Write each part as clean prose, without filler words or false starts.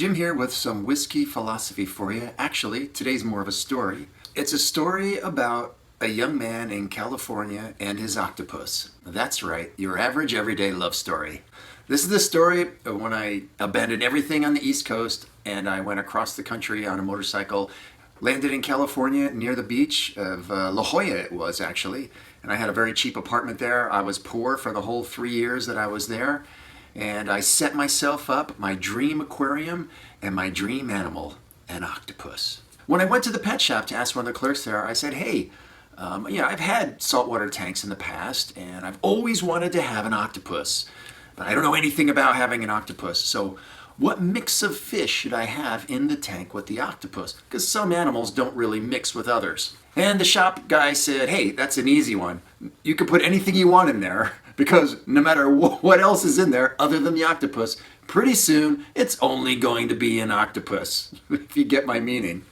Jim here with some whiskey philosophy for you. Actually, today's more of a story. It's a story about a young man in California and his octopus. That's right, your average everyday love story. This is the story of when I abandoned everything on the East Coast and I went across the country on a motorcycle, landed in California near the beach of La Jolla it was actually, and I had a very cheap apartment there. I was poor for the whole 3 years that I was there. And I set myself up my dream aquarium and my dream animal, an octopus. When I went to the pet shop to ask one of the clerks there, I said, hey, I've had saltwater tanks in the past and I've always wanted to have an octopus, but I don't know anything about having an octopus. So what mix of fish should I have in the tank with the octopus? Because some animals don't really mix with others. And the shop guy said, hey, that's an easy one. You can put anything you want in there because no matter what else is in there other than the octopus, pretty soon it's only going to be an octopus, if you get my meaning.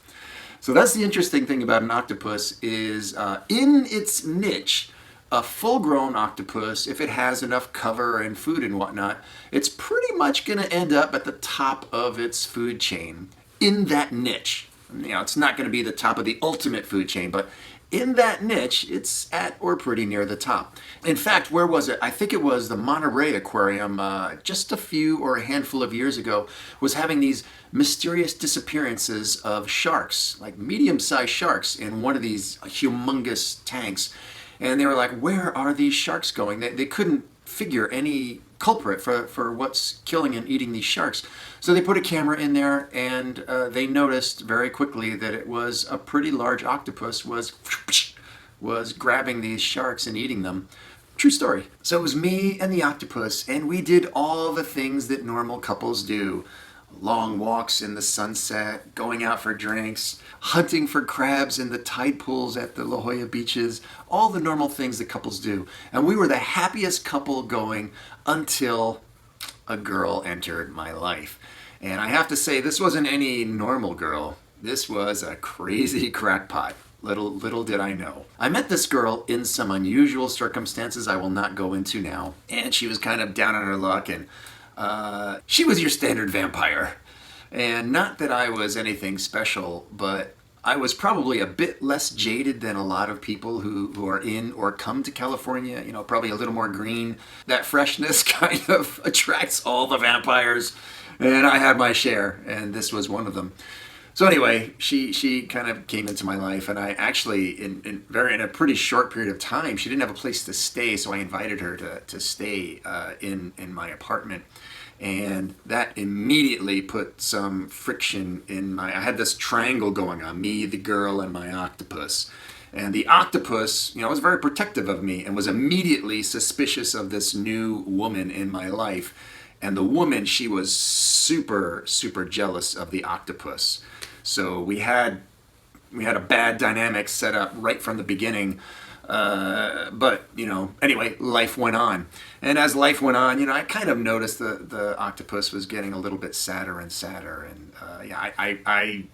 So that's the interesting thing about an octopus is in its niche, a full-grown octopus, if it has enough cover and food and whatnot, it's pretty much going to end up at the top of its food chain in that niche. It's not going to be the top of the ultimate food chain, but in that niche, it's at or pretty near the top. In fact, where was it? I think it was the Monterey Aquarium just a few or a handful of years ago was having these mysterious disappearances of sharks, like medium-sized sharks in one of these humongous tanks. And they were like, where are these sharks going? They couldn't figure any culprit for what's killing and eating these sharks. So they put a camera in there and they noticed very quickly that it was a pretty large octopus was grabbing these sharks and eating them. True story. So it was me and the octopus and we did all the things that normal couples do. Long walks in the sunset, going out for drinks, hunting for crabs in the tide pools at the La Jolla beaches, all the normal things that couples do. And we were the happiest couple going until a girl entered my life. And I have to say, this wasn't any normal girl. This was a crazy crackpot. Little did I know. I met this girl in some unusual circumstances I will not go into now. And she was kind of down on her luck and she was your standard vampire. And not that I was anything special, but I was probably a bit less jaded than a lot of people who are in or come to California, probably a little more green. That freshness kind of attracts all the vampires, and I had my share, and this was one of them. So anyway, she kind of came into my life, and I actually, in a pretty short period of time, she didn't have a place to stay, so I invited her to stay in my apartment. And that immediately put some friction I had this triangle going on, me, the girl, and my octopus. And the octopus, was very protective of me and was immediately suspicious of this new woman in my life. And the woman, she was super, super jealous of the octopus. So we had a bad dynamic set up right from the beginning. But anyway, life went on. And as life went on, I kind of noticed the octopus was getting a little bit sadder and sadder. And I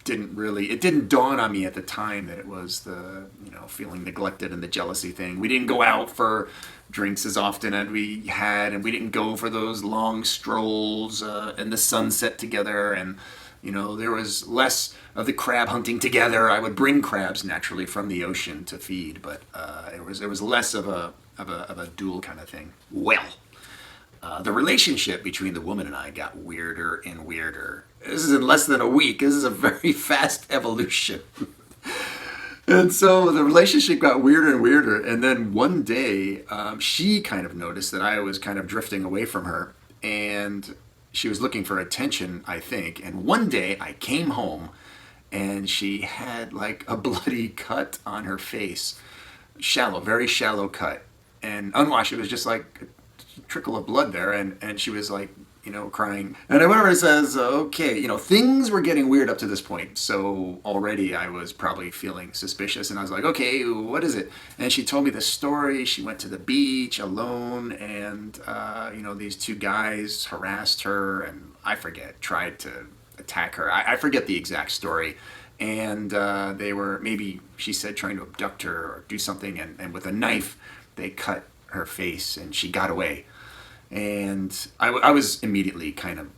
it didn't dawn on me at the time that it was the, feeling neglected and the jealousy thing. We didn't go out for drinks as often as we had, and we didn't go for those long strolls in the sunset together. And there was less of the crab hunting together. I would bring crabs naturally from the ocean to feed, but there was less of a dual kind of thing. Well, the relationship between the woman and I got weirder and weirder. This is in less than a week. This is a very fast evolution. And so the relationship got weirder and weirder. And then one day, she kind of noticed that I was kind of drifting away from her. And she was looking for attention, I think. And one day I came home and she had like a bloody cut on her face. Shallow, very shallow cut. And unwashed, it was just like a trickle of blood there. And she was like, crying. And I went over and says, okay, things were getting weird up to this point. So already I was probably feeling suspicious. And I was like, okay, what is it? And she told me the story. She went to the beach alone and, these two guys harassed her and tried to attack her. I forget the exact story. And they were, maybe she said, trying to abduct her or do something. And with a knife, they cut her face and she got away. And I was immediately kind of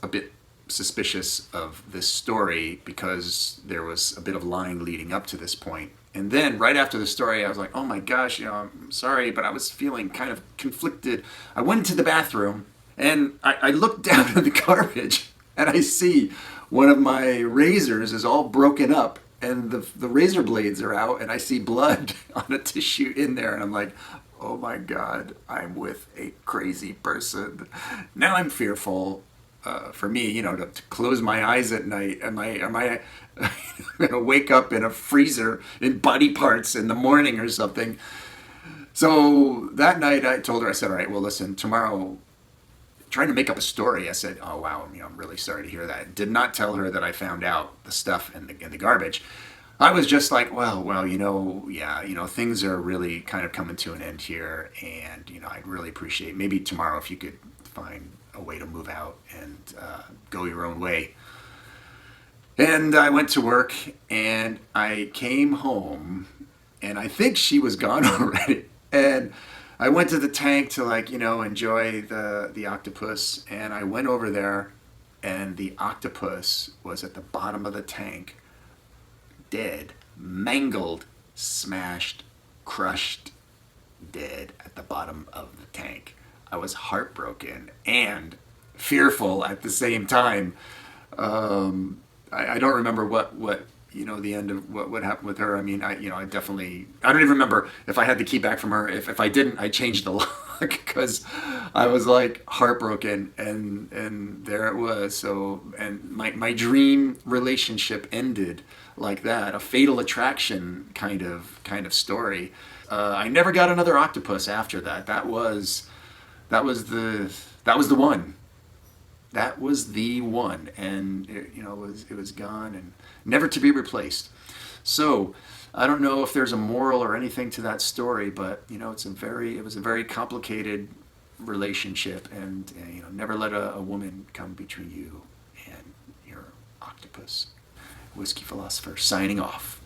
a bit suspicious of this story because there was a bit of lying leading up to this point. And then right after the story, I was like, oh my gosh, I'm sorry, but I was feeling kind of conflicted. I went into the bathroom and I looked down at the garbage and I see one of my razors is all broken up and the razor blades are out and I see blood on a tissue in there. And I'm like, oh my God, I'm with a crazy person. Now I'm fearful. For me, to close my eyes at night. Am I going to wake up in a freezer in body parts in the morning or something? So that night I told her, I said, all right, well, listen, tomorrow, trying to make up a story. I said, oh, wow, I'm really sorry to hear that. Did not tell her that I found out the stuff in the garbage. I was just like, well, things are really kind of coming to an end here. And, I'd really appreciate maybe tomorrow if you could find a way to move out and go your own way. And I went to work and I came home and I think she was gone already. And I went to the tank to enjoy the octopus, and I went over there and the octopus was at the bottom of the tank, dead, mangled, smashed, crushed, dead at the bottom of the tank. I was heartbroken and fearful at the same time. I don't remember what the end of what happened with her. I mean, I don't even remember if I had the key back from her. If I didn't, I changed the lock because I was like heartbroken, and there it was. So, and my dream relationship ended like that, a fatal attraction kind of story. I never got another octopus after that. That was the one. That was the one, and it was gone and never to be replaced. So I don't know if there's a moral or anything to that story, but it was a very complicated relationship, and never let a woman come between you and your octopus. Whiskey Philosopher signing off.